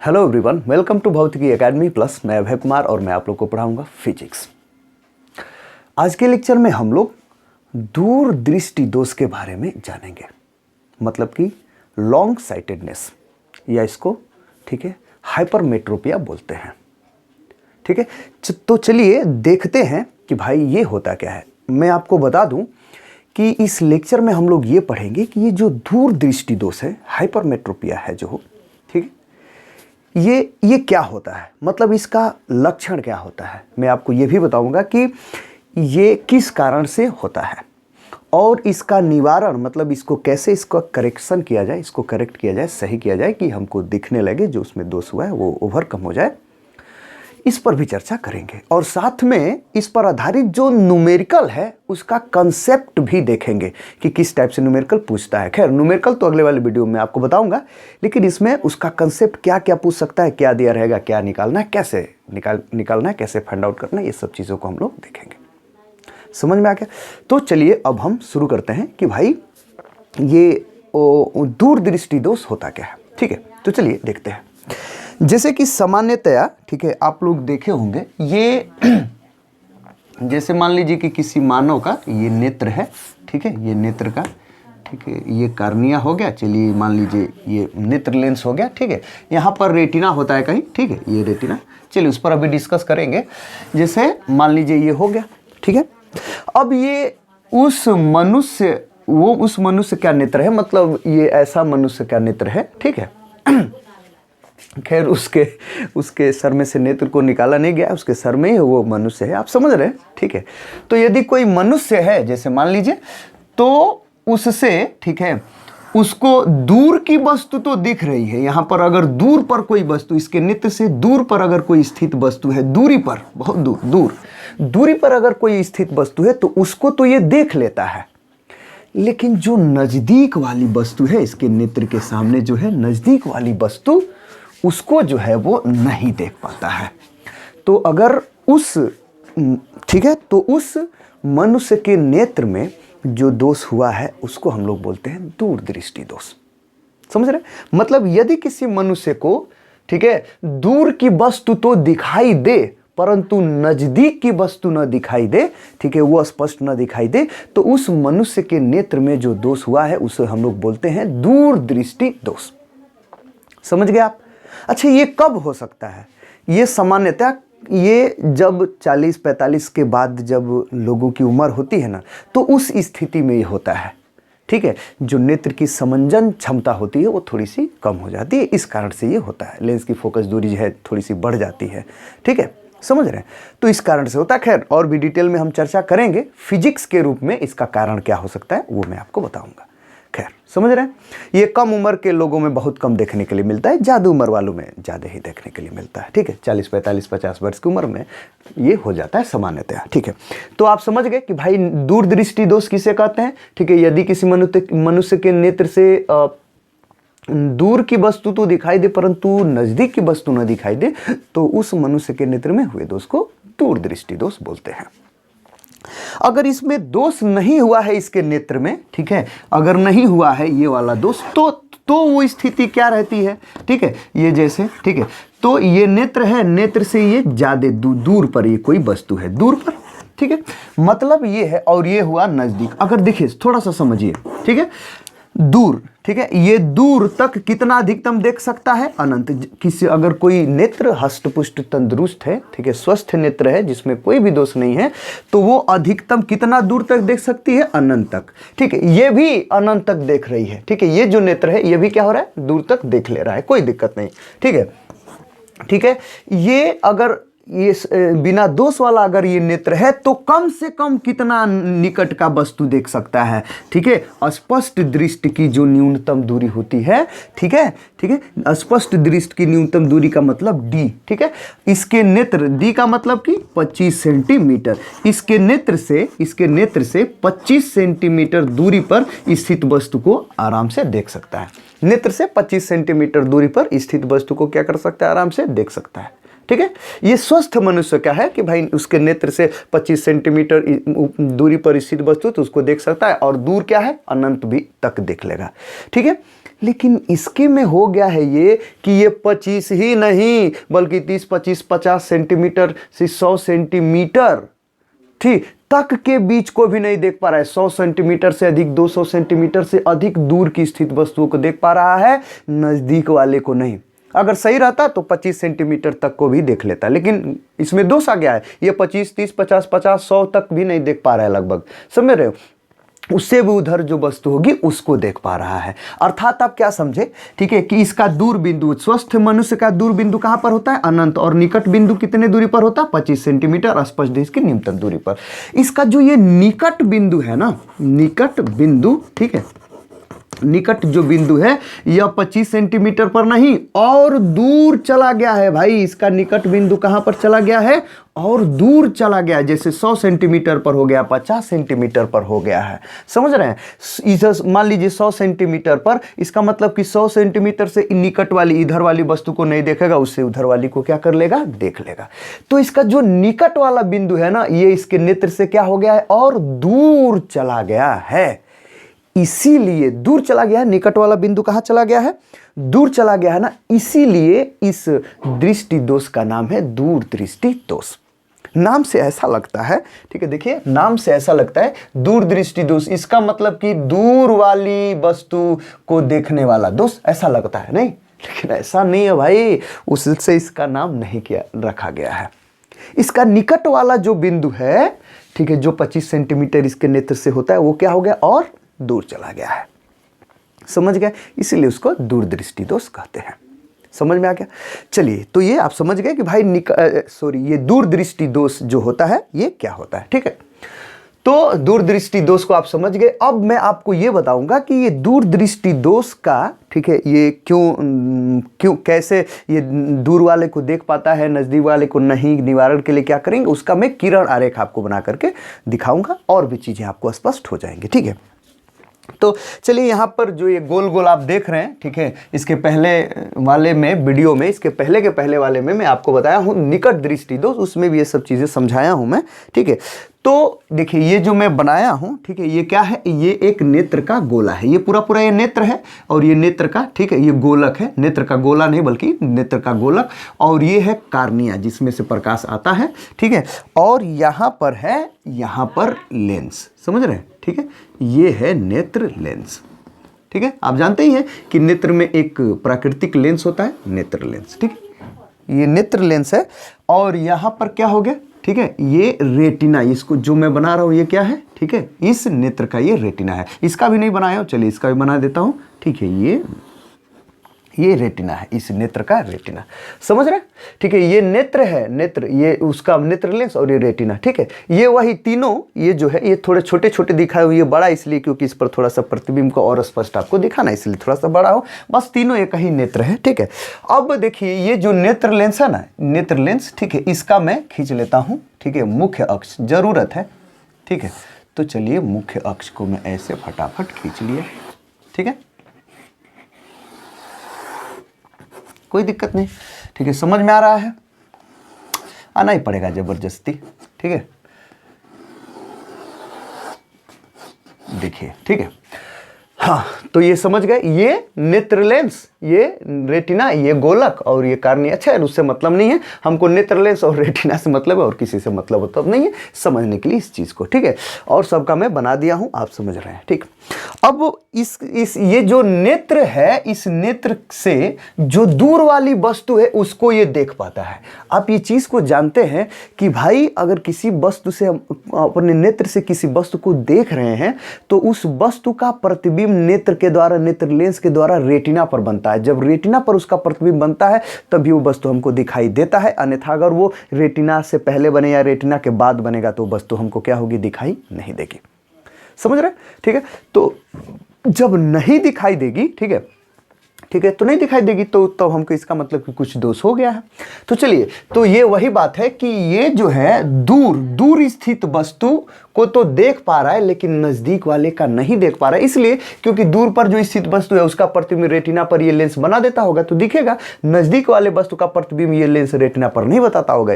Hello everyone, welcome to भौतिकी academy plus. मैं अभय कुमार और मैं आप लोग को पढ़ाऊंगा फिजिक्स। आज के लेक्चर में हम लोग दूर दृष्टि दोष के बारे में जानेंगे, मतलब कि लॉन्ग साइटेडनेस, या इसको ठीक है हाइपरमेट्रोपिया बोलते हैं। ठीक है, तो चलिए देखते हैं कि भाई ये होता क्या है। मैं आपको बता दूं कि इस लेक्चर में हम लोग ये पढ़ेंगे कि ये जो दूर दृष्टि दोष है, हाइपरमेट्रोपिया है जो, ठीक है, ये क्या होता है, मतलब इसका लक्षण क्या होता है। मैं आपको ये भी बताऊंगा कि ये किस कारण से होता है और इसका निवारण, मतलब इसको कैसे इसका करेक्शन किया जाए, इसको करेक्ट किया जाए, सही किया जाए कि हमको दिखने लगे जो उसमें दोष हुआ है वो ओवरकम हो जाए। इस पर भी चर्चा करेंगे और साथ में इस पर आधारित जो न्यूमेरिकल है उसका कंसेप्ट भी देखेंगे कि किस टाइप से न्यूमेरिकल पूछता है। खैर न्यूमेरिकल तो अगले वाले वीडियो में आपको बताऊंगा, लेकिन इसमें उसका कंसेप्ट क्या क्या पूछ सकता है, क्या दिया रहेगा, क्या निकालना है, कैसे निकालना है, कैसे फाइंड आउट करना है, ये सब चीज़ों को हम लोग देखेंगे। समझ में आ गया? तो चलिए अब हम शुरू करते हैं कि भाई ये दूर दृष्टि दोष होता क्या है। ठीक है, तो चलिए देखते हैं। जैसे कि सामान्यतया, ठीक है, आप लोग देखे होंगे ये जैसे मान लीजिए कि किसी मानव का ये नेत्र है, ठीक है, ये नेत्र का, ठीक है, ये कार्निया हो गया। चलिए मान लीजिए ये नेत्र लेंस हो गया, ठीक है। यहाँ पर रेटिना होता है कहीं, ठीक है, ये रेटिना। चलिए उस पर अभी डिस्कस करेंगे। जैसे मान लीजिए ये हो गया, ठीक है। अब ये उस मनुष्य का नेत्र है, मतलब ये ऐसा मनुष्य का नेत्र है, ठीक है। खैर उसके सर में से नेत्र को निकाला नहीं गया, उसके सर में ही वो मनुष्य है, आप समझ रहे हैं, ठीक है। तो यदि कोई मनुष्य है जैसे मान लीजिए, तो उससे, ठीक है, उसको दूर की वस्तु तो दिख रही है। यहाँ पर अगर दूर पर कोई वस्तु, इसके नेत्र से दूर पर अगर कोई स्थित वस्तु है, दूरी पर, बहुत दूरी पर अगर कोई स्थित वस्तु है तो उसको तो ये देख लेता है, लेकिन जो नजदीक वाली वस्तु है, इसके नेत्र के सामने जो है नजदीक वाली वस्तु, उसको जो है वो नहीं देख पाता है। तो अगर ठीक है, तो उस मनुष्य के नेत्र में जो दोष हुआ है उसको हम लोग बोलते हैं दूर दृष्टि दोष। समझ रहे? मतलब यदि किसी मनुष्य को, ठीक है, दूर की वस्तु तो दिखाई दे परंतु नजदीक की वस्तु न दिखाई दे, ठीक है, वो स्पष्ट न दिखाई दे, तो उस मनुष्य के नेत्र में जो दोष हुआ है उसे हम लोग बोलते हैं दूर दृष्टि दोष। समझ गए आप? अच्छा, ये कब हो सकता है? ये सामान्यतः ये जब 40-45 के बाद जब लोगों की उम्र होती है ना, तो उस स्थिति में ये होता है। ठीक है, जो नेत्र की समंजन क्षमता होती है वो थोड़ी सी कम हो जाती है, इस कारण से ये होता है। लेंस की फोकस दूरी जो है थोड़ी सी बढ़ जाती है, ठीक है, समझ रहे हैं? तो इस कारण से होता है। खैर और भी डिटेल में हम चर्चा करेंगे, फिजिक्स के रूप में इसका कारण क्या हो सकता है वो मैं आपको बताऊंगा। खैर समझ रहे हैं? ये कम उम्र के लोगों में बहुत कम देखने के लिए मिलता है, ज़्यादा उम्र वालों में ज़्यादा ही देखने के लिए मिलता है। ठीक है, 40-45-50 वर्ष की उम्र में ये हो जाता है सामान्यतः। ठीक है, तो आप समझ गए कि भाई दूर दृष्टि दोष किसे कहते हैं। ठीक है, यदि किसी मनुष्य के नेत्र से दूर की वस्तु तो दिखाई दे परंतु नजदीक की वस्तु न दिखाई दे, तो उस मनुष्य के नेत्र में हुए दोष को दूर दृष्टि दोष बोलते हैं। अगर इसमें दोष नहीं हुआ है इसके नेत्र में, ठीक है, अगर नहीं हुआ है ये वाला दोष, तो वो स्थिति क्या रहती है? ठीक है, ये जैसे, ठीक है, तो ये नेत्र है, नेत्र से ये ज्यादा दूर पर ये कोई वस्तु है, दूर पर, ठीक है, मतलब ये है, और ये हुआ नजदीक। अगर देखिए थोड़ा सा समझिए, ठीक है, दूर, ठीक है, ये दूर तक कितना अधिकतम देख सकता है? अनंत। किसी अगर कोई नेत्र हष्टपुष्ट तंदुरुस्त है, ठीक है, स्वस्थ नेत्र है जिसमें कोई भी दोष नहीं है, तो वो अधिकतम कितना दूर तक देख सकती है? अनंत तक। ठीक है, ये भी अनंत तक देख रही है। ठीक है, ये जो नेत्र है ये भी क्या हो रहा है? दूर तक देख ले रहा है, कोई दिक्कत नहीं। ठीक है, ठीक है, ये अगर ये बिना दोष वाला अगर ये नेत्र है तो कम से कम कितना निकट का वस्तु देख सकता है? ठीक है, स्पष्ट दृष्टि की जो न्यूनतम दूरी होती है, ठीक है, ठीक है, स्पष्ट दृष्टि की न्यूनतम दूरी का मतलब डी, ठीक है, इसके नेत्र डी का मतलब कि 25 सेंटीमीटर, इसके नेत्र से 25 सेंटीमीटर दूरी पर स्थित वस्तु को आराम से देख सकता है। नेत्र से 25 सेंटीमीटर दूरी पर स्थित वस्तु को क्या कर सकता है? आराम से देख सकता है। ठीक है, ये स्वस्थ मनुष्य क्या है कि भाई उसके नेत्र से 25 सेंटीमीटर दूरी पर स्थित वस्तु तो उसको देख सकता है, और दूर क्या है? अनंत भी तक देख लेगा। ठीक है, लेकिन इसके में हो गया है ये कि ये 25 ही नहीं बल्कि 30, 25, 50 सेंटीमीटर से 100 सेंटीमीटर ठीक तक के बीच को भी नहीं देख पा रहा है। 100 सेंटीमीटर से अधिक, 200 सेंटीमीटर से अधिक दूर की स्थित वस्तुओं को देख पा रहा है, नजदीक वाले को नहीं। अगर सही रहता तो 25 सेंटीमीटर तक को भी देख लेता, लेकिन इसमें दोष आ गया है। ये 25, 30, 50, 100 तक भी नहीं देख पा रहा है लगभग, समझ रहे हो। उससे भी उधर जो वस्तु होगी उसको देख पा रहा है। अर्थात आप क्या समझे, ठीक है, कि इसका दूर बिंदु, स्वस्थ मनुष्य का दूर बिंदु कहां पर होता है, अनंत, और निकट बिंदु कितने दूरी पर होता है, 25 सेंटीमीटर, स्पष्ट की न्यूनतम दूरी पर। इसका जो ये निकट बिंदु है ना, निकट बिंदु, ठीक है, निकट जो बिंदु है यह 25 सेंटीमीटर पर नहीं और दूर चला गया है भाई। इसका निकट बिंदु कहां पर चला गया है, और दूर चला गया है। जैसे 100 सेंटीमीटर पर हो गया, 50 सेंटीमीटर पर हो गया है, समझ रहे हैं। इस मान लीजिए 100 सेंटीमीटर पर, इसका मतलब कि 100 सेंटीमीटर से निकट वाली इधर वाली वस्तु को नहीं देखेगा, उससे उधर वाली को क्या कर लेगा, देख लेगा। तो इसका जो निकट वाला बिंदु है ना, ये इसके नेत्र से क्या हो गया है, और दूर चला गया है। इसीलिए दूर चला गया है, निकट वाला बिंदु कहां चला गया है, दूर चला गया है ना, इसीलिए इस दृष्टि दोष का नाम है दूर दृष्टि दोष। नाम से ऐसा लगता है, ठीक है, देखिए नाम से ऐसा लगता है दूर दृष्टि दोष, इसका मतलब कि दूर वाली वस्तु को देखने वाला दोष, ऐसा लगता है, नहीं, लेकिन ऐसा नहीं है भाई, उससे इसका नाम नहीं किया रखा गया है। इसका निकट वाला जो बिंदु है, ठीक है, जो 25 सेंटीमीटर इसके नेत्र से होता है, वो क्या हो गया, और दूर चला गया है, समझ गए, इसीलिए उसको दूरदृष्टि दोष कहते हैं। समझ में आ गया। चलिए, तो ये आप समझ गए कि भाई ये दूरदृष्टि दोष जो होता है ये क्या होता है, ठीक है। तो दूरदृष्टि दोष को आप समझ गए। अब मैं आपको ये बताऊंगा कि ये दूरदृष्टि दोष का, ठीक है, ये क्यों कैसे ये दूर वाले को देख पाता है, नजदीक वाले को नहीं, निवारण के लिए क्या करेंगे, उसका मैं किरण आरेख आपको बना करके दिखाऊंगा, और भी चीजें आपको स्पष्ट हो जाएंगी, ठीक है। तो चलिए, यहाँ पर जो ये गोल गोल आप देख रहे हैं, ठीक है, इसके पहले वाले में वीडियो में, इसके पहले के पहले वाले में मैं आपको बताया हूँ निकट दृष्टि दोष, उसमें भी ये सब चीज़ें समझाया हूँ मैं, ठीक है। तो देखिए, ये जो मैं बनाया हूँ, ठीक है, ये क्या है, ये एक नेत्र का गोला है, ये पूरा पूरा ये नेत्र है, और ये नेत्र का, ठीक है, ये गोलक है, नेत्र का गोला नहीं बल्कि नेत्र का गोलक, और ये है कार्निया जिसमें से प्रकाश आता है, ठीक है, और यहाँ पर है, यहाँ पर लेंस, समझ रहे हैं, ठीक है, ये है नेत्र लेंस, ठीक है। आप जानते ही हैं कि नेत्र में एक प्राकृतिक लेंस होता है, नेत्र लेंस, ठीक है, ये नेत्र लेंस है, और यहाँ पर क्या हो गया, ठीक है, ये रेटिना, इसको जो मैं बना रहा हूँ ये क्या है, ठीक है, इस नेत्र का ये रेटिना है। इसका भी नहीं बनाया हूँ, चलिए इसका भी बना देता हूँ, ठीक है, ये रेटिना है, इस नेत्र का रेटिना, समझ रहे हैं, ठीक है। ये नेत्र है, नेत्र, ये उसका नेत्र लेंस, और ये रेटिना, ठीक है। ये वही तीनों, ये जो है ये थोड़े छोटे छोटे दिखाए हुए, ये बड़ा इसलिए क्योंकि इस पर थोड़ा सा प्रतिबिंब को और स्पष्ट आपको दिखाना, इसलिए थोड़ा सा बड़ा हो, बस तीनों एक ही नेत्र है, ठीक है। अब देखिए, ये जो नेत्र लेंस है ना, नेत्र लेंस, ठीक है, इसका मैं खींच लेता हूँ, ठीक है, मुख्य अक्ष जरूरत है, ठीक है। तो चलिए, मुख्य अक्ष को मैं ऐसे फटाफट खींच लिए, ठीक है, कोई दिक्कत नहीं, ठीक है, समझ में आ रहा है, आना ही पड़ेगा जबरदस्ती, ठीक है। देखिए, ठीक है, हाँ, तो ये समझ गए, ये नेत्र लेंस, ये रेटिना, ये गोलक, और ये कार्निया। अच्छा है, उससे मतलब नहीं है हमको, नेत्र लेंस और रेटिना से मतलब है, और किसी से मतलब तो नहीं है, समझने के लिए इस चीज़ को, ठीक है। और सबका मैं बना दिया हूँ, आप समझ रहे हैं, ठीक। अब इस ये जो नेत्र है, इस नेत्र से जो दूर वाली वस्तु है उसको ये देख पाता है। आप ये चीज़ को जानते हैं कि भाई, अगर किसी वस्तु से हम अपने नेत्र से किसी वस्तु को देख रहे हैं, तो उस वस्तु का प्रतिबिंब नेत्र के द्वारा, नेत्र लेंस के द्वारा रेटिना पर बनता है। जब रेटिना पर उसका प्रतिबिंब बनता है तभी वो वस्तु हमको दिखाई देता है, अन्यथा अगर वो रेटिना से पहले बने या रेटिना के बाद बनेगा तो वस्तु हमको क्या होगी, दिखाई नहीं देगी, समझ रहे, ठीक है। तो जब नहीं दिखाई देगी, ठीक है, ठीक है, तो नहीं दिखाई देगी, तो हमको इसका मतलब कि कुछ दोष हो गया है। तो चलिए, तो ये वही बात है कि ये जो है दूर स्थित वस्तु को तो देख पा रहा है, लेकिन नजदीक वाले का नहीं देख पा रहा है, इसलिए क्योंकि दूर पर जो स्थित वस्तु है उसका प्रतिबिंब रेटिना पर ये लेंस बना देता होगा तो दिखेगा, नजदीक वाले वस्तु का प्रतिबिंब ये लेंस रेटिना पर नहीं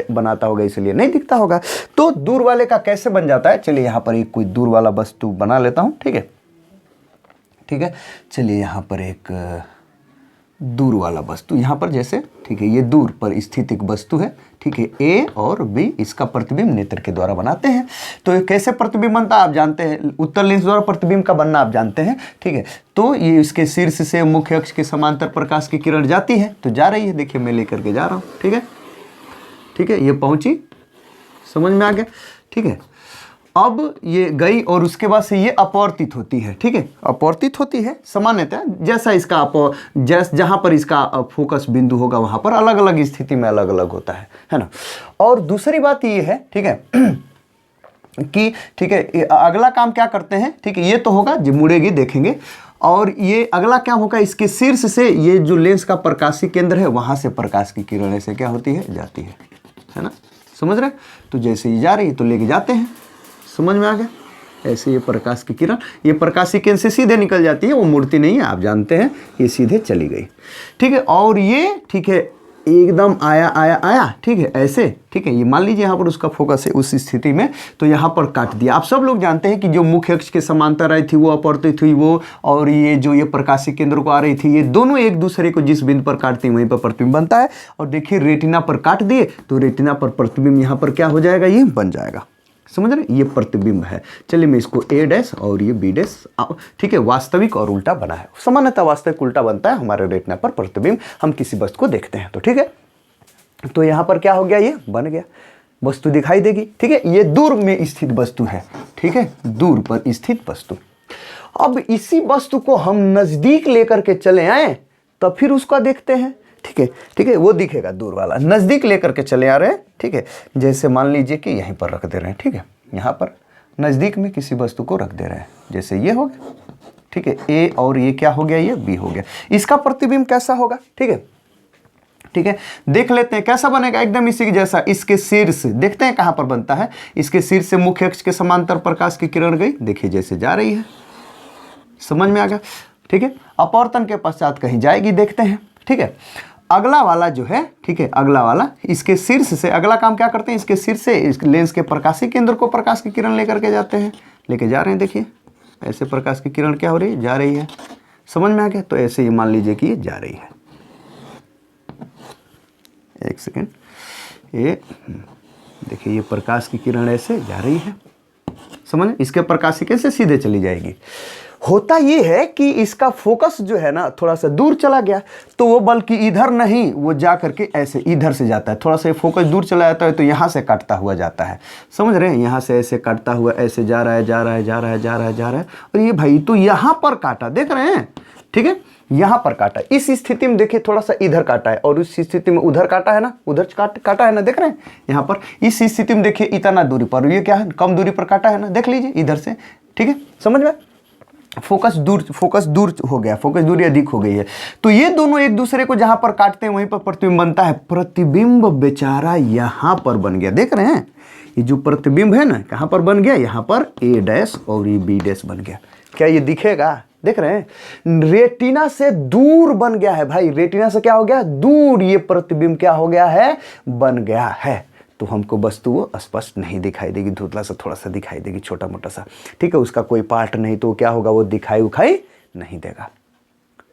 बनाता होगा, इसलिए नहीं दिखता होगा। तो दूर वाले का कैसे बन जाता है, चलिए यहाँ पर एक कोई दूर वाला वस्तु बना लेता हूँ, ठीक है, ठीक है। चलिए यहाँ पर एक दूर वाला वस्तु यहाँ पर जैसे, ठीक है, ये दूर पर स्थित एक वस्तु है, ठीक है, ए और बी, इसका प्रतिबिंब नेत्र के द्वारा बनाते हैं। तो ये कैसे प्रतिबिंब बनता है आप जानते हैं, उत्तल लेंस द्वारा प्रतिबिंब का बनना आप जानते हैं, ठीक है। तो ये इसके शीर्ष से मुख्य अक्ष के समांतर प्रकाश की किरण जाती है, तो जा रही है, देखिए मैं लेकर के जा रहा हूँ, ठीक है, ठीक है, ये पहुंची, समझ में आ गया, ठीक है। अब ये गई और उसके बाद से ये अपवर्तित होती है, ठीक है, अपवर्तित होती है सामान्यतः, जैसा इसका जहाँ पर इसका फोकस बिंदु होगा वहाँ पर अलग अलग स्थिति में अलग अलग होता है ना। और दूसरी बात ये है, ठीक है, कि ठीक है, अगला काम क्या करते हैं, ठीक है, ये तो होगा जो मुड़ेगी देखेंगे, और ये अगला क्या होगा, इसके शीर्ष से ये जो लेंस का प्रकाशीय केंद्र है वहाँ से प्रकाश की किरण ऐसे क्या होती है, जाती है ना, समझ रहे। तो जैसे ये जा रही है तो लेके जाते हैं, समझ में आ गया। ऐसे ये प्रकाश की किरण ये प्रकाशीय केंद्र से सीधे निकल जाती है, वो मुड़ती नहीं है, आप जानते हैं, ये सीधे चली गई, ठीक है। और ये ठीक है एकदम आया, ठीक है, ऐसे, ठीक है, ये मान लीजिए यहाँ पर उसका फोकस है उस स्थिति में, तो यहाँ पर काट दिया। आप सब लोग जानते हैं कि जो मुख्य अक्ष के समांतर आई थी वो अपवर्तित हुई वो, और ये जो ये प्रकाशीय केंद्र को आ रही थी, ये दोनों एक दूसरे को जिस बिंदु पर काटती हैं वहीं पर प्रतिबिंब बनता है। और देखिए रेटिना पर काट दिए तो रेटिना पर प्रतिबिंब यहाँ पर क्या हो जाएगा, ये बन जाएगा, समझ रहे, ये प्रतिबिंब है। चलिए मैं इसको ए डैश और ये बी डैश, ठीक है, वास्तविक और उल्टा बना है। सामान्यतः वास्तविक उल्टा बनता है, हमारे रेटिना पर प्रतिबिंब हम किसी वस्तु को देखते हैं तो, ठीक है। तो यहाँ पर क्या हो गया, ये बन गया, वस्तु दिखाई देगी, ठीक है। ये दूर में स्थित वस्तु है, ठीक है, दूर पर स्थित वस्तु। अब इसी वस्तु को हम नजदीक लेकर के चले आए तब फिर उसका देखते हैं, ठीक है, ठीक है, वो दिखेगा दूर वाला। नज़दीक लेकर के चले आ रहे हैं, ठीक है, जैसे मान लीजिए कि यहीं पर रख दे रहे हैं, ठीक है, यहाँ पर नज़दीक में किसी वस्तु को रख दे रहे हैं, जैसे ये हो गया, ठीक है, ए और ये क्या हो गया, ये बी हो गया। इसका प्रतिबिंब कैसा होगा, ठीक है, ठीक है, देख लेते हैं कैसा बनेगा, एकदम इसी के जैसा। इसके शीर्ष देखते हैं कहाँ पर बनता है, इसके शीर्ष से मुख्य अक्ष के समांतर प्रकाश की किरण गई, देखिए जैसे जा रही है, समझ में आ गया, ठीक है। अपवर्तन के पश्चात कहीं जाएगी, देखते हैं, ठीक है। अगला वाला जो है, ठीक है, अगला वाला इसके शीर्ष से अगला काम क्या करते हैं, इसके शीर्ष से इस लेंस के प्रकाशीय केंद्र को प्रकाश की किरण लेकर के जाते हैं, लेके जा रहे हैं, देखिए ऐसे प्रकाश की किरण क्या हो रही है, जा रही है, समझ में आ गया। तो ऐसे ही मान लीजिए कि ये जा रही है, एक सेकेंड, ये देखिए ये प्रकाश की किरण ऐसे जा रही है, समझ, इसके प्रकाशीय केंद्र से सीधे चली जाएगी। होता ये है कि इसका फोकस जो है ना थोड़ा सा दूर चला गया, तो वो बल्कि इधर नहीं, वो जा करके ऐसे इधर से जाता है, थोड़ा सा फोकस दूर चला जाता है तो यहाँ से काटता हुआ जाता है, समझ रहे हैं, यहाँ से ऐसे काटता हुआ ऐसे जा रहा है, जा रहा है, जा रहा है, जा रहा है, जा रहा है, और ये भाई तो यहाँ पर काटा, देख रहे हैं, ठीक है, यहाँ पर काटा, इस स्थिति में देखिए थोड़ा सा इधर काटा है, और उस स्थिति में उधर काटा है ना, उधर काटा है ना, देख रहे हैं, यहाँ पर इस स्थिति में देखिए इतना दूरी पर, ये क्या है, कम दूरी पर काटा है ना, देख लीजिए इधर से, ठीक है, समझ में, फोकस दूर हो गया, फोकस दूरी अधिक हो गई है। तो ये दोनों एक दूसरे को जहां पर काटते हैं वहीं पर प्रतिबिंब बनता है। प्रतिबिंब बेचारा यहां पर बन गया, देख रहे हैं, ये जो प्रतिबिंब है ना कहां पर बन गया, यहां पर ए डैश और ये बी डैश बन गया। क्या ये दिखेगा, देख रहे हैं, रेटिना से दूर बन गया है भाई, रेटिना से क्या हो गया, दूर, ये प्रतिबिंब क्या हो गया है, बन गया है। तो हमको वस्तु वो स्पष्ट नहीं दिखाई देगी, धुंधला सा थोड़ा सा दिखाई देगी, छोटा मोटा सा, ठीक है, उसका कोई पार्ट नहीं, तो क्या होगा, वो दिखाई उखाई नहीं देगा,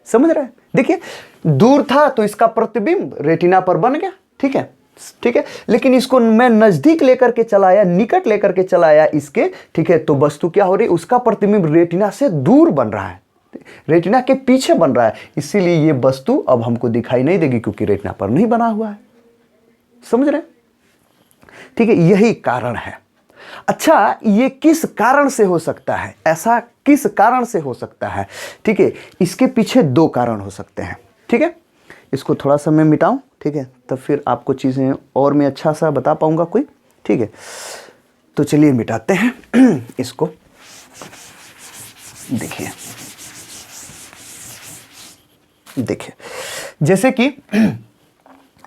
समझ रहे हैं। देखिए दूर था तो इसका प्रतिबिंब रेटिना पर बन गया, ठीक है, ठीक है, लेकिन इसको मैं नजदीक लेकर के चलाया, निकट लेकर के चलाया इसके, ठीक है, तो वस्तु क्या हो रही, उसका प्रतिबिंब रेटिना से दूर बन रहा है, रेटिना के पीछे बन रहा है, इसीलिए ये वस्तु अब हमको दिखाई नहीं देगी क्योंकि रेटिना पर नहीं बना हुआ है, समझ रहे हैं, ठीक है, यही कारण है। अच्छा, ये किस कारण से हो सकता है, ऐसा किस कारण से हो सकता है, ठीक है, इसके पीछे दो कारण हो सकते हैं, ठीक है, इसको थोड़ा सा मैं मिटाऊं, ठीक है, तब फिर आपको चीज़ें और मैं अच्छा सा बता पाऊंगा कोई, ठीक है। तो चलिए मिटाते हैं इसको, देखिए जैसे कि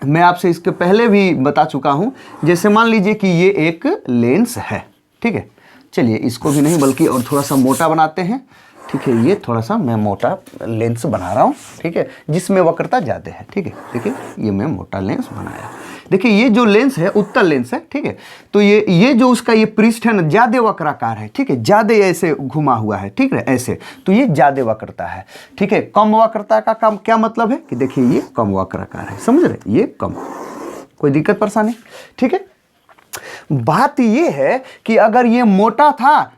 मैं आपसे इसके पहले भी बता चुका हूं, जैसे मान लीजिए कि ये एक लेंस है, ठीक है, चलिए इसको भी नहीं बल्कि और थोड़ा सा मोटा बनाते हैं, ठीक है, ये थोड़ा सा मैं मोटा लेंस बना रहा हूं, ठीक है, जिसमें वक्रता ज़्यादा है, ठीक है, देखिए ये मैं मोटा लेंस बनाया, देखिए ये जो लेंस है उत्तल लेंस है, ठीक है। तो ये जो उसका ये पृष्ठ है ना ज्यादा वक्राकार है, ठीक है, ज्यादा ऐसे घुमा हुआ है, ठीक है, ऐसे, तो ये ज्यादा वक्रता है, ठीक है। कम वक्रता का काम क्या मतलब है कि देखिए ये कम वक्राकार है, समझ रहे, ये कम, कोई दिक्कत परेशानी, ठीक है। बात ये है कि अगर ये मोटा था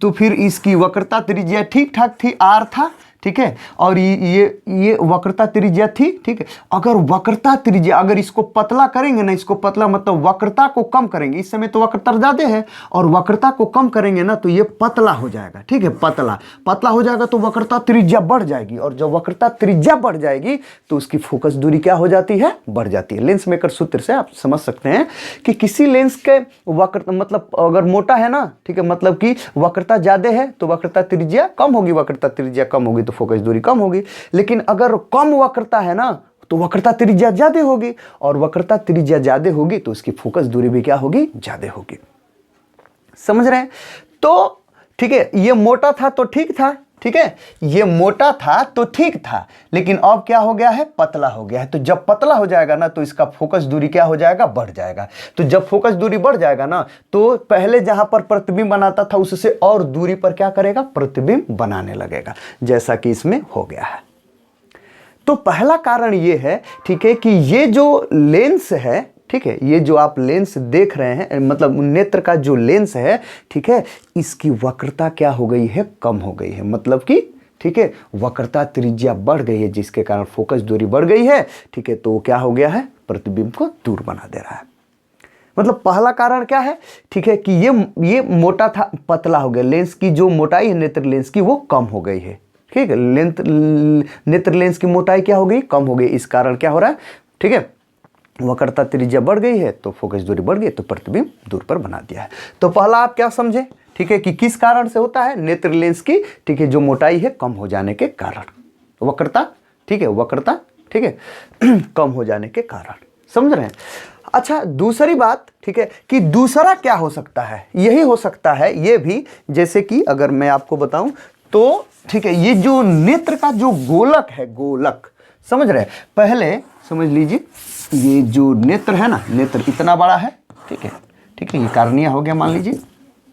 तो फिर इसकी वक्रता त्रिज्या ठीक ठाक थी, आर था, ठीक है, और ये वक्रता त्रिज्या थी, ठीक है। अगर वक्रता त्रिज्या, अगर इसको पतला करेंगे ना, इसको पतला मतलब वक्रता को कम करेंगे, इस समय तो वक्रता ज्यादा है, और वक्रता को कम करेंगे ना तो ये पतला हो जाएगा, ठीक है, पतला हो जाएगा तो वक्रता त्रिज्या बढ़ जाएगी, और जब वक्रता त्रिज्या बढ़ जाएगी तो उसकी फोकस दूरी क्या हो जाती है, बढ़ जाती है। लेंस मेकर सूत्र से आप समझ सकते हैं कि किसी लेंस के वक्रता मतलब अगर मोटा है ना, ठीक है, मतलब कि वक्रता ज्यादा है तो वक्रता त्रिज्या कम होगी, वक्रता त्रिज्या कम होगी तो फोकस दूरी कम होगी। लेकिन अगर कम वक्रता है ना तो वक्रता त्रिज्या ज्यादा होगी, और वक्रता त्रिज्या ज्यादा होगी तो उसकी फोकस दूरी भी क्या होगी, ज्यादा होगी। समझ रहे हैं? तो ठीक है, ये मोटा था तो ठीक था, ठीक है, ये मोटा था तो ठीक था, लेकिन अब क्या हो गया है, पतला हो गया है। तो जब पतला हो जाएगा ना तो इसका फोकस दूरी क्या हो जाएगा, बढ़ जाएगा। तो जब फोकस दूरी बढ़ जाएगा ना तो पहले जहां पर प्रतिबिंब बनाता था उससे और दूरी पर क्या करेगा, प्रतिबिंब बनाने लगेगा, जैसा कि इसमें हो गया है। तो पहला कारण ये है, ठीक है, कि ये जो लेंस है, ठीक है, ये जो आप लेंस देख रहे हैं, मतलब नेत्र का जो लेंस है, ठीक है, इसकी वक्रता क्या हो गई है, कम हो गई है, मतलब कि ठीक है, वक्रता त्रिज्या बढ़ गई है, जिसके कारण फोकस दूरी बढ़ गई है, ठीक है। तो क्या हो गया है, प्रतिबिंब को दूर बना दे रहा है। मतलब पहला कारण क्या है, ठीक है, कि ये मोटा था, पतला हो गया, लेंस की जो मोटाई है नेत्र लेंस की वो कम हो गई है, ठीक है, नेत्र लेंस की मोटाई क्या हो गई, कम हो गई। इस कारण क्या हो रहा है, ठीक है, वक्रता त्रिज्या बढ़ गई है तो फोकस दूरी बढ़ गई, तो प्रतिबिंब दूर पर बना दिया है। तो पहला आप क्या समझे, ठीक है, कि किस कारण से होता है, नेत्र लेंस की, ठीक है, जो मोटाई है कम हो जाने के कारण, वक्रता, ठीक है, वक्रता, ठीक है, कम हो जाने के कारण। समझ रहे हैं? अच्छा, दूसरी बात, ठीक है, कि दूसरा क्या हो सकता है, यही हो सकता है ये भी, जैसे कि अगर मैं आपको बताऊं तो, ठीक है, ये जो नेत्र का जो गोलक है, गोलक, समझ रहे हैं, पहले समझ लीजिए, ये जो नेत्र है ना, नेत्र इतना बड़ा है, ठीक है, ठीक है, ये कार्निया हो गया मान लीजिए,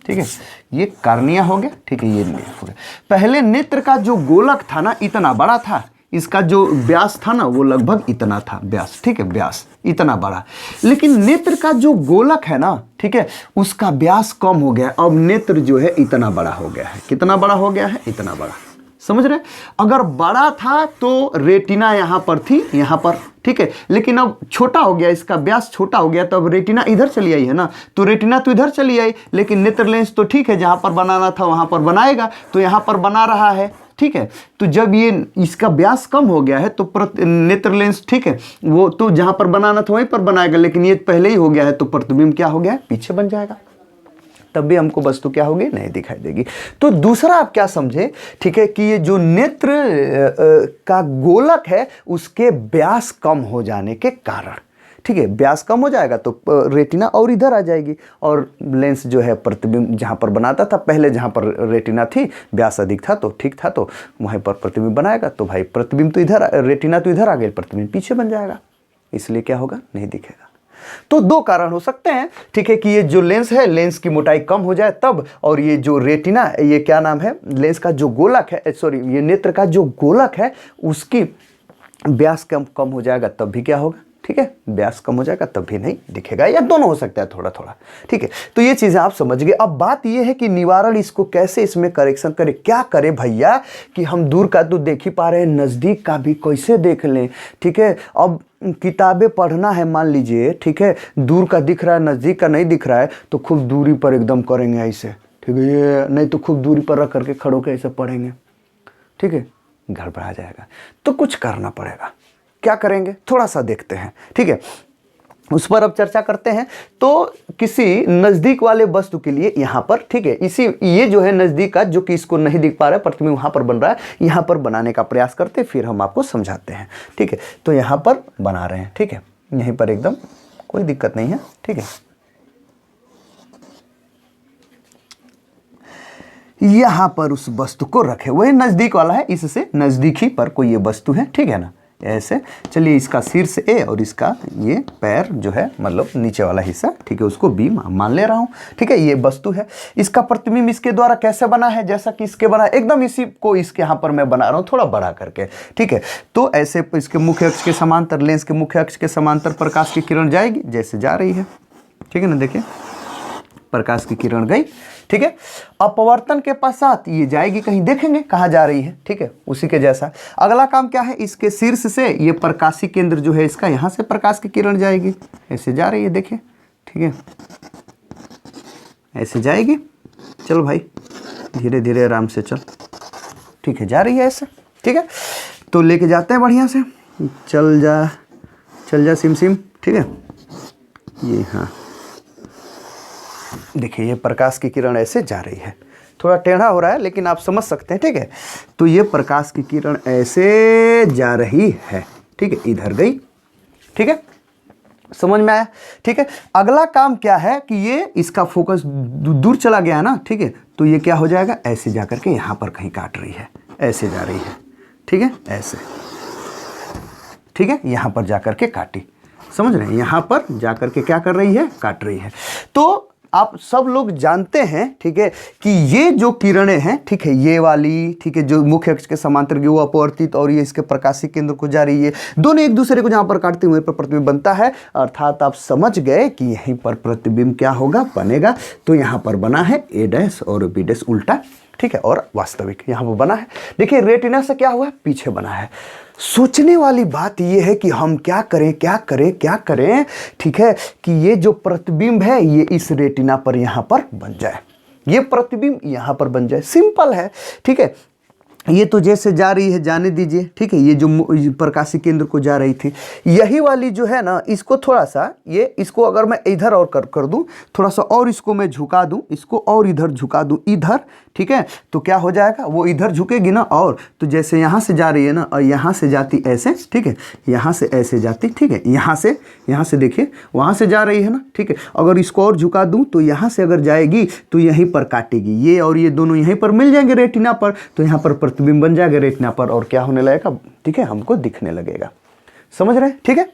ठीक है, ये कार्निया हो गया, ठीक है, ये हो गया। पहले नेत्र का जो गोलक था ना इतना बड़ा था, इसका जो व्यास था ना वो लगभग इतना था व्यास, ठीक है, व्यास इतना बड़ा। लेकिन नेत्र का जो गोलक है ना, ठीक है, उसका व्यास कम हो गया, अब नेत्र जो है इतना बड़ा हो गया है। कितना बड़ा हो गया है, इतना बड़ा। समझ रहे? अगर बड़ा था तो रेटिना यहां पर थी, यहां पर, ठीक है, लेकिन अब छोटा हो गया, इसका व्यास छोटा हो गया, तो अब रेटिना इधर चली आई है ना, तो रेटिना तो इधर चली आई, लेकिन नेत्र लेंस तो ठीक है, जहां पर बनाना था वहां पर बनाएगा, तो यहां पर बना रहा है, ठीक है। तो जब ये इसका व्यास कम हो गया है तो नेत्र लेंस, ठीक है, वो तो जहां पर बनाना था वहीं पर बनाएगा, लेकिन ये पहले ही हो गया है तो प्रतिबिंब क्या हो गया है, पीछे बन जाएगा, तब भी हमको वस्तु क्या होगी, नहीं दिखाई देगी। तो दूसरा आप क्या समझे, ठीक है, कि ये जो नेत्र का गोलक है उसके व्यास कम हो जाने के कारण, ठीक है, व्यास कम हो जाएगा तो रेटिना और इधर आ जाएगी, और लेंस जो है प्रतिबिंब जहां पर बनाता था पहले, जहां पर रेटिना थी व्यास अधिक था तो ठीक था, तो वहीं पर प्रतिबिंब बनाएगा, तो भाई प्रतिबिंब तो इधर, रेटिना तो इधर आ गई, प्रतिबिंब पीछे बन जाएगा, इसलिए क्या होगा, नहीं दिखेगा। तो दो कारण हो सकते हैं, ठीक है, कि ये जो लेंस है, लेंस की मोटाई कम हो जाए तब, और ये जो रेटिना, ये क्या नाम है, लेंस का जो गोलक है, सॉरी, ये नेत्र का जो गोलक है उसकी व्यास कम हो जाएगा तब भी क्या होगा, ठीक है, व्यास कम हो जाएगा तब भी नहीं दिखेगा, या दोनों हो सकता है थोड़ा थोड़ा, ठीक है। तो ये चीजें आप समझ गए। अब बात ये है कि निवारण इसको कैसे, इसमें करेक्शन करें, क्या करें भैया, कि हम दूर का तो देख ही पा रहे हैं, नजदीक का भी कैसे देख लें, ठीक है। अब किताबें पढ़ना है मान लीजिए, ठीक है, दूर का दिख रहा है, नजदीक का नहीं दिख रहा है, तो खूब दूरी पर एकदम करेंगे ऐसे, ठीक है, ये नहीं तो खूब दूरी पर रख करके खड़ो के ऐसे पढ़ेंगे, ठीक है, गड़बड़ा जाएगा। तो कुछ करना पड़ेगा, क्या करेंगे, थोड़ा सा देखते हैं, ठीक है, उस पर अब चर्चा करते हैं। तो किसी नजदीक वाले वस्तु के लिए यहाँ पर, ठीक है, इसी ये जो है नजदीक का, जो कि इसको नहीं दिख पा रहा है, प्रतिबिंब वहां पर बन रहा है, यहाँ पर बनाने का प्रयास करते हैं, फिर हम आपको समझाते हैं, ठीक है। तो यहाँ पर बना रहे हैं, ठीक है, यहीं पर एकदम कोई दिक्कत नहीं है, ठीक है। यहां पर उस वस्तु को रखे, वही नजदीक वाला है, इससे नजदीक ही पर कोई ये वस्तु है, ठीक है ना, ऐसे। चलिए इसका शीर्ष ए और इसका ये पैर जो है मतलब नीचे वाला हिस्सा, ठीक है, उसको बी मान ले रहा हूँ, ठीक है। ये वस्तु है, इसका प्रतिबिंब इसके द्वारा कैसे बना है, जैसा कि इसके बना है एकदम इसी को इसके यहाँ पर मैं बना रहा हूँ थोड़ा बड़ा करके, ठीक है। तो ऐसे इसके मुख्य अक्ष के समांतर, लेंस के मुख्य अक्ष के समांतर प्रकाश की किरण जाएगी जैसे जा रही है, ठीक है ना। देखिए प्रकाश की किरण गई, ठीक है। अपवर्तन के पश्चात ये जाएगी कहीं, देखेंगे कहाँ जा रही है, ठीक है, उसी के जैसा। अगला काम क्या है, इसके शीर्ष से ये प्रकाशी केंद्र जो है इसका, यहाँ से प्रकाश की किरण जाएगी, ऐसे जा रही है, देखिए, ठीक है, ऐसे जाएगी। चलो भाई धीरे धीरे आराम से चल, ठीक है, जा रही है ऐसे, ठीक है। तो लेके जाते हैं बढ़िया से, चल जा सिम सिम, ठीक है। ये हाँ देखिए ये प्रकाश की किरण ऐसे जा रही है, थोड़ा टेढ़ा हो रहा है लेकिन आप समझ सकते हैं, ठीक है। तो ये प्रकाश की किरण ऐसे जा रही है, ठीक है, इधर गई, ठीक है, समझ में आया, ठीक है। अगला काम क्या है कि ये इसका फोकस दूर चला गया है ना, ठीक है। तो ये क्या हो जाएगा, ऐसे जा करके यहाँ पर कहीं काट रही है, ऐसे जा रही है, ठीक है, ऐसे, ठीक है, यहाँ पर जा करके काटी, समझ रहे हैं, यहाँ पर जा करके क्या कर रही है, काट रही है। तो आप सब लोग जानते हैं, ठीक है, कि ये जो किरणें हैं, ठीक है, ये वाली, ठीक है, जो मुख्य अक्ष के समांतर की वो अपवर्तित और ये इसके प्रकाशी केंद्र को जा रही है, दोनों एक दूसरे को जहां पर काटते हुए पर प्रतिबिंब बनता है। अर्थात आप समझ गए कि यहीं पर प्रतिबिंब क्या होगा, बनेगा। तो यहां पर बना है ए डैश और बी डैश उल्टा, ठीक है, और वास्तविक यहां पर बना है। देखिए रेटिना से क्या हुआ है, पीछे बना है। सोचने वाली बात यह है कि हम क्या करें क्या करें क्या करें, ठीक है, कि ये जो प्रतिबिंब है ये इस रेटिना पर यहां पर बन जाए, ये प्रतिबिंब यहां पर बन जाए, सिंपल है, ठीक है। ये तो जैसे जा रही है जाने दीजिए, ठीक है, ये जो प्रकाशी केंद्र को जा रही थी, यही वाली जो है ना, इसको थोड़ा सा ये इसको अगर मैं इधर और कर दूं, थोड़ा सा और इसको मैं झुका दूं, इसको और इधर झुका दूं, इधर, ठीक है, तो क्या हो जाएगा, वो इधर झुकेगी ना, और तो जैसे यहाँ से जा रही है ना, और यहाँ से जाती ऐसे, ठीक है, यहाँ से ऐसे जाती, ठीक है, यहाँ से देखिए वहाँ से जा रही है ना, ठीक है। अगर इसको और झुका दूं तो यहाँ से अगर जाएगी तो यहीं पर काटेगी, ये और ये दोनों यहीं पर मिल जाएंगे रेटिना पर, तो यहाँ पर प्रतिबिंब बन जाएगा रेटिना पर, और क्या होने लगेगा, ठीक है, हमको दिखने लगेगा, समझ रहे हैं, ठीक है।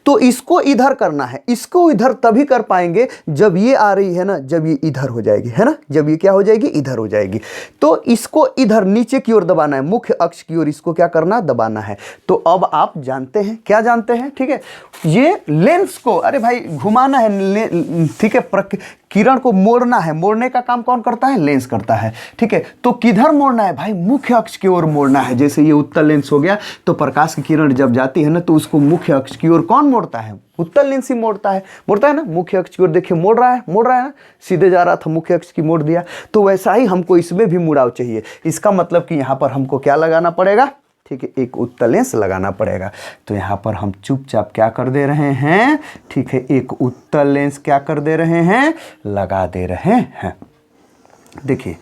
तो इसको इधर करना है, इसको इधर तभी कर पाएंगे जब ये आ रही है ना, जब ये इधर हो जाएगी, है ना, जब ये क्या हो जाएगी, इधर हो जाएगी। तो इसको इधर नीचे की ओर दबाना है, मुख्य अक्ष की ओर इसको क्या करना, दबाना है। तो अब आप जानते हैं, क्या जानते हैं, ठीक है, ये लेंस को, अरे भाई घुमाना है, ठीक है, किरण को मोड़ना है, मोड़ने का काम कौन करता है, लेंस करता है, ठीक है। तो किधर मोड़ना है भाई, मुख्य अक्ष की ओर मोड़ना है। जैसे ये उत्तल लेंस हो गया, तो प्रकाश की किरण जब जाती है ना, तो उसको मुख्य अक्ष की ओर कौन मोड़ता है, उत्तल लेंस ही मोड़ता है ना, मुख्य अक्ष की ओर। देखिए मोड़ रहा है ना, सीधे जा रहा था, मुख्य अक्ष की मोड़ दिया। तो वैसा ही हमको इसमें भी मुड़ाव चाहिए। इसका मतलब कि यहाँ पर हमको क्या लगाना पड़ेगा, ठीक है, एक उत्तल लेंस लगाना पड़ेगा। तो यहाँ पर हम चुपचाप क्या कर दे रहे हैं, ठीक है, एक उत्तल लेंस क्या कर दे रहे हैं, लगा दे रहे हैं। देखिए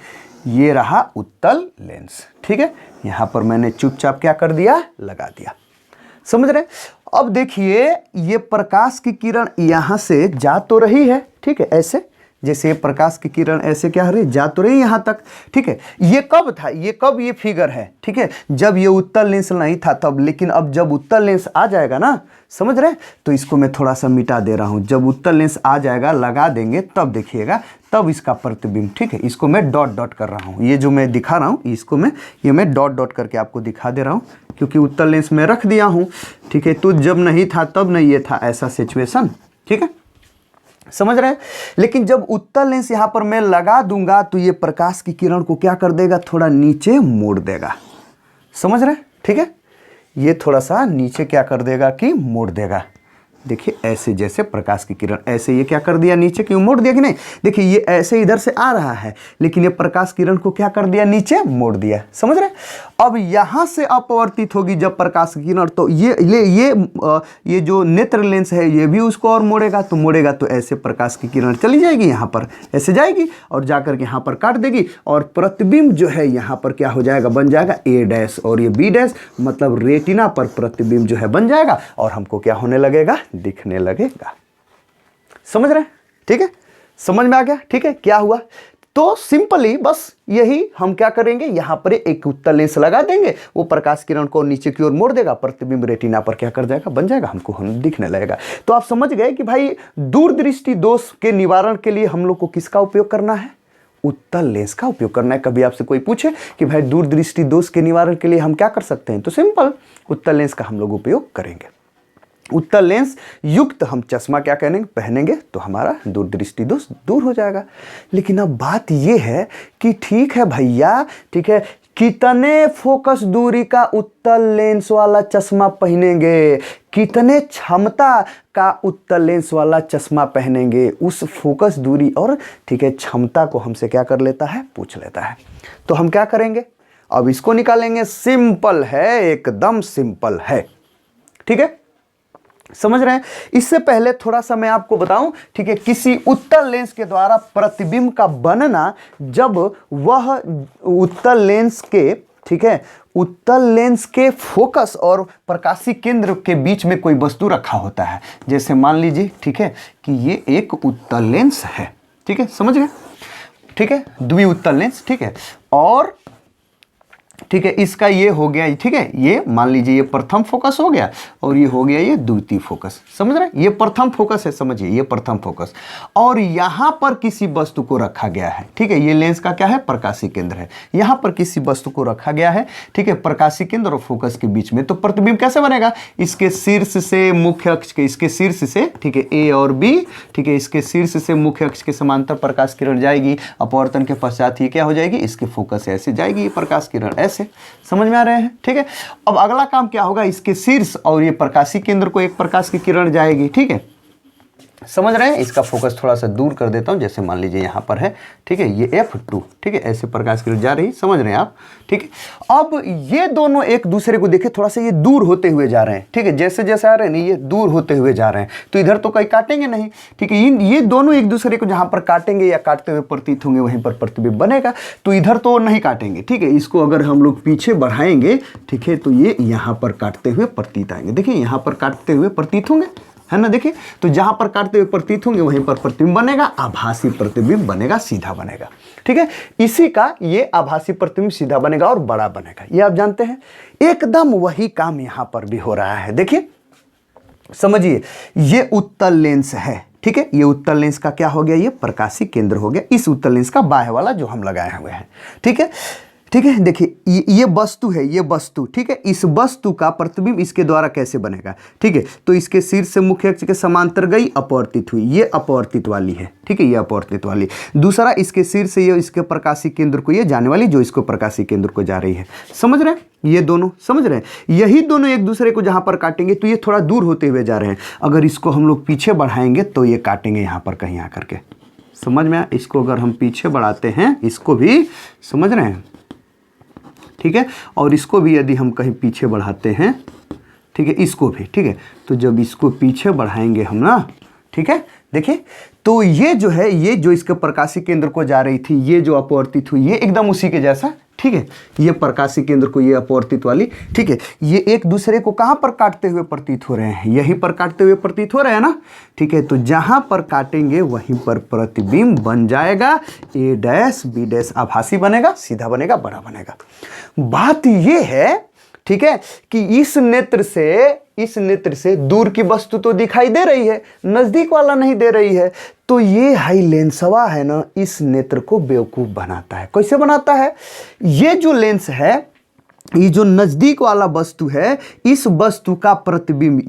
ये रहा उत्तल लेंस, ठीक है, यहाँ पर मैंने चुपचाप क्या कर दिया, लगा दिया, समझ रहे। अब देखिए ये प्रकाश की किरण यहाँ से जा तो रही है, ठीक है, ऐसे जैसे ये प्रकाश की किरण ऐसे क्या हो रही है, जा तो रही यहाँ तक, ठीक है। ये कब था, ये कब ये फिगर है, ठीक है, जब ये उत्तल लेंस नहीं था तब। लेकिन अब जब उत्तल लेंस आ जाएगा ना, समझ रहे, तो इसको मैं थोड़ा सा मिटा दे रहा हूँ। जब उत्तल लेंस आ जाएगा, लगा देंगे, तब देखिएगा, तब इसका प्रतिबिंब, ठीक है, इसको मैं डॉट डॉट कर रहा हूँ, ये जो मैं दिखा रहा हूँ इसको मैं डॉट डॉट करके आपको दिखा दे रहा हूँ, क्योंकि उत्तल लेंस में रख दिया हूँ, ठीक है। तो जब नहीं था तब नहीं ये था, ऐसा सिचुएशन, ठीक है, समझ रहे हैं। लेकिन जब उत्तल लेंस यहाँ पर मैं लगा दूंगा तो ये प्रकाश की किरण को क्या कर देगा, थोड़ा नीचे मोड़ देगा, समझ रहे हैं, ठीक है। ये थोड़ा सा नीचे क्या कर देगा कि मोड़ देगा। देखिए ऐसे, जैसे प्रकाश की किरण ऐसे ये क्या कर दिया, नीचे क्यों मोड़ दिया कि नहीं। देखिए ये ऐसे इधर से आ रहा है, लेकिन ये प्रकाश किरण को क्या कर दिया, नीचे मोड़ दिया, समझ रहे। अब यहाँ से अपवर्तित होगी जब प्रकाश की किरण, तो ये जो नेत्र लेंस है ये भी उसको और मोड़ेगा, तो मोड़ेगा तो ऐसे प्रकाश की किरण चली जाएगी, यहाँ पर ऐसे जाएगी और जाकर के यहाँ पर काट देगी, और प्रतिबिंब जो है यहाँ पर क्या हो जाएगा, बन जाएगा ए डैश और ये बी डैश, मतलब रेटिना पर प्रतिबिंब जो है बन जाएगा, और हमको क्या होने लगेगा, दिखने लगेगा, समझ रहे हैं, ठीक है, समझ में आ गया, ठीक है। क्या हुआ, तो सिंपली बस यही हम क्या करेंगे, यहां पर एक उत्तल लेंस लगा देंगे, वो प्रकाश किरण को नीचे की ओर मोड़ देगा, प्रतिबिंब रेटिना पर क्या कर जाएगा, बन जाएगा, हमको हम दिखने लगेगा। तो आप समझ गए कि भाई दूरदृष्टि दोष के निवारण के लिए हम लोग को किसका उपयोग करना है, उत्तल लेंस का उपयोग करना है। कभी आपसे कोई पूछे कि भाई दूरदृष्टि दोष के निवारण के लिए हम क्या कर सकते हैं, तो सिंपल उत्तल लेंस का हम लोग उपयोग करेंगे। उत्तल लेंस युक्त हम चश्मा क्या करेंगे, पहनेंगे, तो हमारा दूरदृष्टि दोष दूर हो जाएगा। लेकिन अब बात यह है कि ठीक है भैया, ठीक है, कितने फोकस दूरी का उत्तल लेंस वाला चश्मा पहनेंगे, कितने क्षमता का उत्तल लेंस वाला चश्मा पहनेंगे, उस फोकस दूरी और ठीक है क्षमता को हमसे क्या कर लेता है, पूछ लेता है। तो हम क्या करेंगे, अब इसको निकालेंगे। सिंपल है, एकदम सिंपल है, ठीक है, समझ रहे हैं। इससे पहले थोड़ा सा मैं आपको बताऊं, ठीक है, किसी उत्तल लेंस के द्वारा प्रतिबिंब का बनना, जब वह उत्तल लेंस के, ठीक है, उत्तल लेंस के फोकस और प्रकाशी केंद्र के बीच में कोई वस्तु रखा होता है। जैसे मान लीजिए, ठीक है, कि ये एक उत्तल लेंस है, ठीक है, समझ गए, ठीक है, द्विउत्तल लेंस, ठीक है, और ठीक है, इसका ये हो गया, ठीक है, ये मान लीजिए ये प्रथम फोकस हो गया और ये हो गया ये द्वितीय फोकस, समझ रहे हैं, ये प्रथम फोकस है, समझिए ये प्रथम फोकस, और यहां पर किसी वस्तु को रखा गया है, ठीक है, ये लेंस का क्या है, प्रकाशी केंद्र है, यहां पर किसी वस्तु को रखा गया है, ठीक है, प्रकाशी केंद्र और फोकस के बीच में। तो प्रतिबिंब कैसे बनेगा, इसके शीर्ष से मुख्य अक्ष के, इसके शीर्ष से, ठीक है, ए और बी, ठीक है, इसके शीर्ष से मुख्य अक्ष के समांतर प्रकाश किरण जाएगी, अपवर्तन के पश्चात ये क्या हो जाएगी, इसके फोकस से ऐसे जाएगी ये प्रकाश किरण, ऐसे समझ में आ रहे हैं, ठीक है। अब अगला काम क्या होगा, इसके शीर्ष और ये प्रकाशी केंद्र को एक प्रकाश की किरण जाएगी, ठीक है, समझ रहे हैं। इसका फोकस थोड़ा सा दूर कर देता हूं, जैसे मान लीजिए यहां पर है, ठीक है, ये F2, ठीक है, ऐसे प्रकाश किरण जा रही, समझ रहे हैं आप, ठीक है। अब ये दोनों एक दूसरे को देखे, थोड़ा सा ये दूर होते हुए जा रहे हैं, ठीक है, जैसे जैसे आ रहे हैं ये दूर होते हुए जा रहे हैं, तो इधर तो कहीं काटेंगे नहीं, ठीक है, ये दोनों एक दूसरे को जहां पर काटेंगे या काटते हुए प्रतीत होंगे वहीं पर प्रतिबिंब बनेगा, तो इधर तो नहीं काटेंगे, ठीक है, इसको अगर हम लोग पीछे बढ़ाएंगे, ठीक है, तो ये यहां पर काटते हुए प्रतीत आएंगे, देखिए यहां पर काटते हुए प्रतीत होंगे, है ना, देखिए, तो जहां पर काटते हुए प्रतीत होंगे वहीं पर प्रतिबिंब बनेगा, आभासी प्रतिबिंब बनेगा, सीधा बनेगा, ठीक है। इसी का ये आभासी प्रतिबिंब सीधा बनेगा और बड़ा बनेगा, ये आप जानते हैं। एकदम वही काम यहां पर भी हो रहा है, देखिए, समझिए, ये उत्तल लेंस है, ठीक है, ये उत्तल लेंस का क्या हो गया, ये प्रकाशी केंद्र हो गया, इस उत्तल लेंस का बाह्य वाला जो हम लगाए हुए हैं, ठीक है, ठीक है, देखिए ये वस्तु है, ये वस्तु, ठीक है, इस वस्तु का प्रतिबिंब इसके द्वारा कैसे बनेगा, ठीक है, तो इसके शीर्ष से मुख्य अक्ष के समांतर गई, अपवर्तित हुई, ये अपवर्तित वाली है, ठीक है, ये अपवर्तित वाली। दूसरा, इसके शीर्ष से ये इसके प्रकाशी केंद्र को ये जाने वाली, जो इसको प्रकाशी केंद्र को जा रही है, समझ रहे हैं, ये दोनों समझ रहे हैं, यही दोनों एक दूसरे को जहां पर काटेंगे तो ये थोड़ा दूर होते हुए जा रहे हैं, अगर इसको हम लोग पीछे बढ़ाएंगे तो ये काटेंगे यहां पर कहीं आकर के, समझ में, इसको अगर हम पीछे बढ़ाते हैं, इसको भी, समझ रहे हैं, ठीक है, और इसको भी यदि हम कहीं पीछे बढ़ाते हैं, ठीक है, इसको भी, ठीक है, तो जब इसको पीछे बढ़ाएंगे हम ना, ठीक है, देखिए, तो ये जो है, ये जो इसके प्रकाशी केंद्र को जा रही थी, ये जो अपवर्तित हुई, ये एकदम उसी के जैसा, ठीक है, ये प्रकाशी केंद्र को, ये अपवर्तित वाली, ठीक है, ये एक दूसरे को कहां पर काटते हुए प्रतीत हो रहे हैं, यहीं पर काटते हुए प्रतीत हो रहे हैं ना, ठीक है, तो जहां पर काटेंगे वहीं पर प्रतिबिंब बन जाएगा, A डैश B डैश, आभासी बनेगा, सीधा बनेगा, बड़ा बनेगा। बात ये है, ठीक है, कि इस नेत्र से दूर की वस्तु तो दिखाई दे रही है, नजदीक वाला नहीं दे रही है, तो ये हाई लेंसवा है ना, इस नेत्र को बेवकूफ बनाता है। कैसे बनाता है, ये जो लेंस है, ये जो नजदीक वाला वस्तु है, इस वस्तु का प्रतिबिंब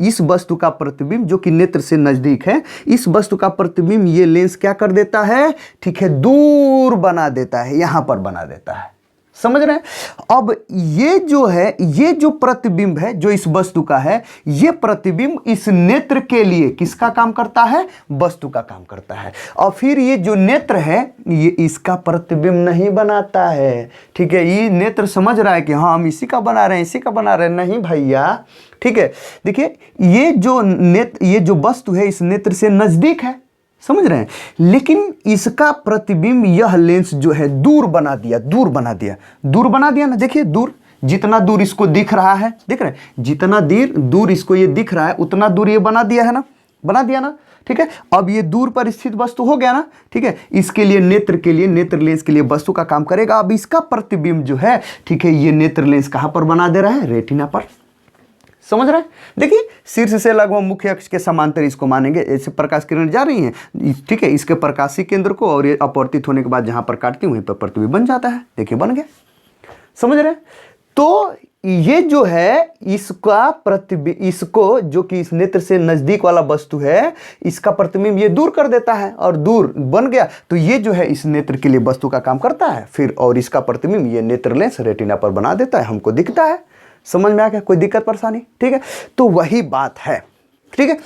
जो कि नेत्र से नजदीक है, इस वस्तु का प्रतिबिंब ये लेंस क्या कर देता है, ठीक है, दूर बना देता है, यहां पर बना देता है, समझ रहे हैं। अब ये जो है, ये जो प्रतिबिंब है जो इस वस्तु का है, ये प्रतिबिंब इस नेत्र के लिए किसका काम करता है, वस्तु का काम करता है, और फिर ये जो नेत्र है ये इसका प्रतिबिंब नहीं बनाता है, ठीक है, ये नेत्र समझ रहा है कि हाँ हम इसी का बना रहे हैं, इसी का बना रहे हैं, नहीं भैया, ठीक है, देखिए, ये जो वस्तु है इस नेत्र से नजदीक है, समझ रहे हैं, लेकिन इसका प्रतिबिंब यह लेंस जो है दूर बना दिया ना, देखिए, दूर, जितना दूर इसको दिख रहा है, देख रहे हैं, जितना दूर इसको ये दिख रहा है उतना दूर ये बना दिया है ना, बना दिया ना, ठीक है। अब ये दूर पर स्थित वस्तु हो गया ना, ठीक है। इसके लिए नेत्र लेंस के लिए वस्तु का काम करेगा। अब इसका प्रतिबिंब जो है, ठीक है, ये नेत्र लेंस कहां पर बना दे रहा है, रेटिना पर। समझ रहे हैं? देखिए शीर्ष से लगभग मुख्य अक्ष के समांतर इसको मानेंगे, ऐसे प्रकाश किरण जा रही हैं, ठीक है, इसके प्रकाशीय केंद्र को, और ये अपवर्तित होने के बाद जहां पर काटती हूं वहीं पर प्रतिबिंब बन जाता है। देखिए बन गया। समझ रहे हैं? तो ये जो है इसका प्रतिबिंब, इसको जो कि इस नेत्र से नजदीक वाला वस्तु है, इसका प्रतिबिंब ये दूर कर देता है, और दूर बन गया तो ये जो है इस नेत्र के लिए वस्तु का काम करता है फिर, और इसका प्रतिबिंब ये नेत्र लेंस रेटिना पर बना देता है, हमको दिखता है। समझ में आ गया? कोई दिक्कत परेशानी? ठीक है, तो वही बात है, ठीक है।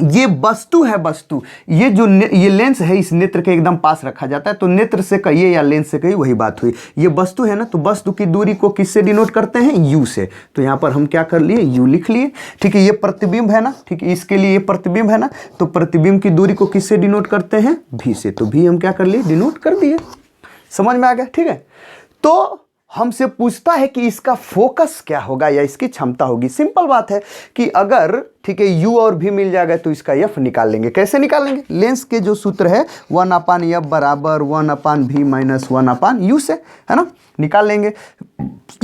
ये वस्तु है, वस्तु, ये जो ये लेंस है इस नेत्र के एकदम पास रखा जाता है, तो नेत्र से कहिए या लेंस से कहिए, वही बात हुई। ये वस्तु है ना, तो वस्तु की दूरी को किससे डिनोट करते हैं, यू से। तो यहां पर हम क्या कर लिए, यू लिख लिए, ठीक है। ये प्रतिबिंब है ना, ठीक है, इसके लिए ये प्रतिबिंब है ना, तो प्रतिबिंब की दूरी को किससे डिनोट करते हैं, भी से। तो भी हम क्या कर लिए, डिनोट कर दिए। समझ में आ गया? ठीक है। तो हमसे पूछता है कि इसका फोकस क्या होगा या इसकी क्षमता होगी। सिंपल बात है कि अगर, ठीक है, u और v मिल जाएगा तो इसका f निकाल लेंगे। कैसे निकालेंगे? लेंस के जो सूत्र है 1/f बराबर 1/v माइनस 1/u से, है ना, निकाल लेंगे।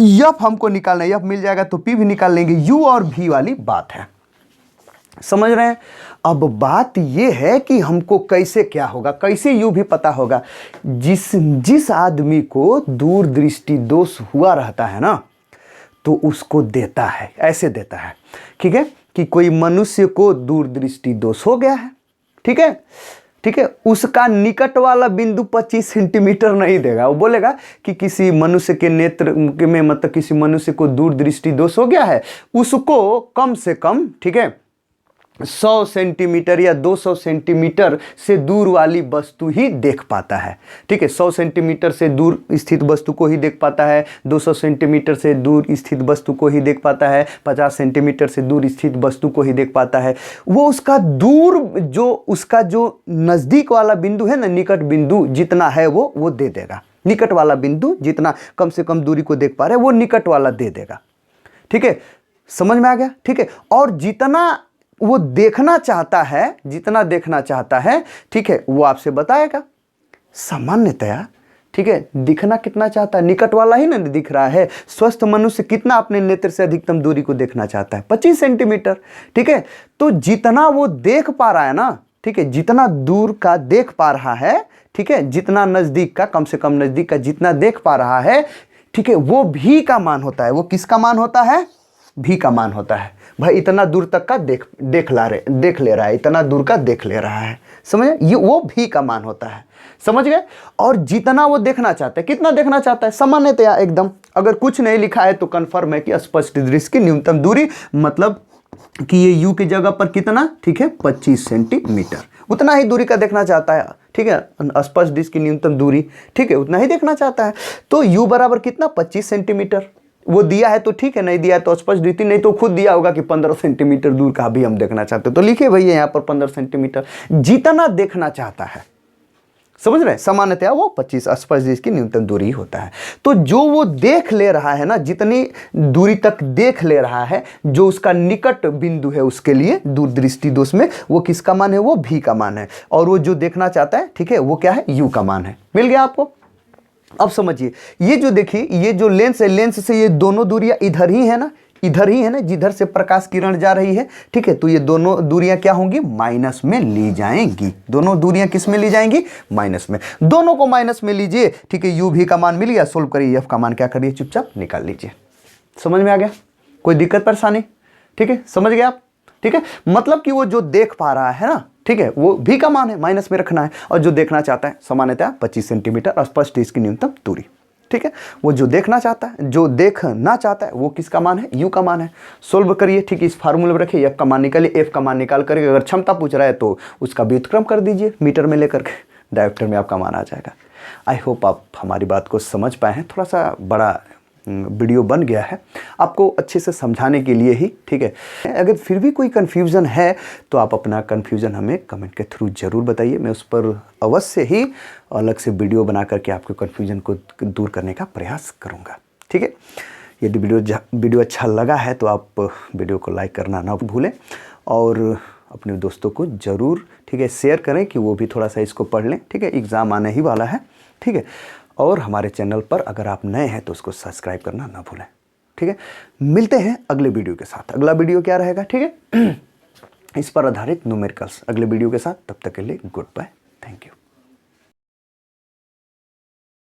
f हमको निकालना है, f मिल जाएगा तो p भी निकाल लेंगे। u और v वाली बात है। समझ रहे हैं? अब बात यह है कि हमको कैसे क्या होगा, कैसे यूं भी पता होगा। जिस आदमी को दूर दृष्टि दोष हुआ रहता है ना, तो उसको देता है, ऐसे देता है, ठीक है, कि कोई मनुष्य को दूर दृष्टि दोष हो गया है, ठीक है, ठीक है, उसका निकट वाला बिंदु 25 सेंटीमीटर नहीं देगा। वो बोलेगा कि किसी मनुष्य के नेत्र में, मतलब किसी मनुष्य को दूर दृष्टि दोष हो गया है, उसको कम से कम, ठीक है, 100 सेंटीमीटर या 200 सेंटीमीटर से दूर वाली वस्तु ही देख पाता है, ठीक है। 100 सेंटीमीटर से दूर स्थित वस्तु को ही देख पाता है, 200 सेंटीमीटर से दूर स्थित वस्तु को ही देख पाता है, 50 सेंटीमीटर से दूर स्थित वस्तु को ही देख पाता है। वो उसका दूर, जो उसका जो नज़दीक वाला बिंदु है ना, निकट बिंदु जितना है वो दे देगा। निकट वाला बिंदु जितना कम से कम दूरी को देख पा रहे वो निकट वाला दे देगा, ठीक है। समझ में आ गया? ठीक है। और जितना वो देखना चाहता है, जितना देखना चाहता है, ठीक है, वो आपसे बताएगा सामान्यतया, ठीक है। दिखना कितना चाहता है, निकट वाला ही ना दिख रहा है। स्वस्थ मनुष्य कितना अपने नेत्र से अधिकतम दूरी को देखना चाहता है, 25 सेंटीमीटर, ठीक है। तो जितना वो देख पा रहा है ना, ठीक है, जितना दूर का देख पा रहा है, ठीक है, जितना नजदीक का, कम से कम नजदीक का जितना देख पा रहा है, ठीक है, वो भी का मान होता है। वो किसका मान होता है, भी का मान होता है। भाई इतना दूर तक का देख ले रहा है, इतना दूर का देख ले रहा है, समझे? ये वो भी का मान होता है, समझ गए? और जितना वो देखना चाहता है, कितना देखना चाहता है, सामान्यतया एकदम, अगर कुछ नहीं लिखा है तो कंफर्म है कि स्पष्ट दृश्य की न्यूनतम दूरी, मतलब कि ये यू की जगह पर कितना, ठीक है, 25 सेंटीमीटर, उतना ही दूरी का देखना चाहता है, ठीक है। स्पष्ट दृश्य की न्यूनतम दूरी, ठीक है, उतना ही देखना चाहता है। तो यू बराबर कितना, 25 सेंटीमीटर। वो दिया है तो ठीक है, नहीं दिया है तो स्पष्ट दृष्टि, नहीं तो खुद दिया होगा कि 15 सेंटीमीटर दूर का भी हम देखना चाहते हैं, तो लिखिए भैया यहाँ पर 15 सेंटीमीटर जितना देखना चाहता है। समझ रहे हैं? सामान्यतया वो 25 स्पष्ट दृष्टि की न्यूनतम दूरी होता है। तो जो वो देख ले रहा है ना, जितनी दूरी तक देख ले रहा है, जो उसका निकट बिंदु है उसके लिए दूर दृष्टि दोष में, वो किसका मान है, वो भी का मान है। और वो जो देखना चाहता है, ठीक है, वो क्या है, यू का मान है। मिल गया आपको? अब समझिए, ये जो देखिए, ये जो लेंस है, लेंस से ये दोनों दूरियां इधर ही है ना, इधर ही है ना, जिधर से प्रकाश किरण जा रही है, ठीक है। तो ये दोनों दूरियां क्या होंगी, माइनस में ली जाएंगी। दोनों दूरियां किस में ली जाएंगी, माइनस में। दोनों को माइनस में लीजिए, ठीक है। यू भी का मान मिल गया, सोल्व करिए, एफ का मान क्या करिए, चुपचाप निकाल लीजिए। समझ में आ गया? कोई दिक्कत परेशानी? ठीक है, समझ गए आप? ठीक है, मतलब कि वो जो देख पा रहा है ना, ठीक है, वो भी का मान है, माइनस में रखना है। और जो देखना चाहता है, सामान्यतः 25 सेंटीमीटर स्पष्ट इसकी न्यूनतम दूरी, ठीक है। वो जो देखना चाहता है, जो देखना चाहता है, वो किसका मान है, यू का मान है। सोल्व करिए, ठीक है, इस फार्मूले में रखिए, एफ का मान निकालिए। एफ का मान निकाल करके अगर क्षमता पूछ रहा है तो उसका व्युत्क्रम कर दीजिए मीटर में लेकर के, डायोप्टर में आपका मान आ जाएगा। आई होप आप हमारी बात को समझ पाए हैं। थोड़ा सा बड़ा वीडियो बन गया है आपको अच्छे से समझाने के लिए ही, ठीक है। अगर फिर भी कोई कन्फ्यूज़न है तो आप अपना कन्फ्यूज़न हमें कमेंट के थ्रू ज़रूर बताइए। मैं उस पर अवश्य ही अलग से वीडियो बना करके आपके कन्फ्यूज़न को दूर करने का प्रयास करूँगा, ठीक है। यदि वीडियो अच्छा लगा है तो आप वीडियो को लाइक करना ना भूलें, और अपने दोस्तों को ज़रूर, ठीक है, शेयर करें कि वो भी थोड़ा सा इसको पढ़ लें, ठीक है। एग्ज़ाम आने ही वाला है, ठीक है। और हमारे चैनल पर अगर आप नए हैं तो उसको सब्सक्राइब करना ना भूलें, ठीक है। मिलते हैं अगले वीडियो के साथ। अगला वीडियो क्या रहेगा, ठीक है, इस पर आधारित न्यूमेरिकल्स अगले वीडियो के साथ। तब तक के लिए गुड बाय, थैंक यू।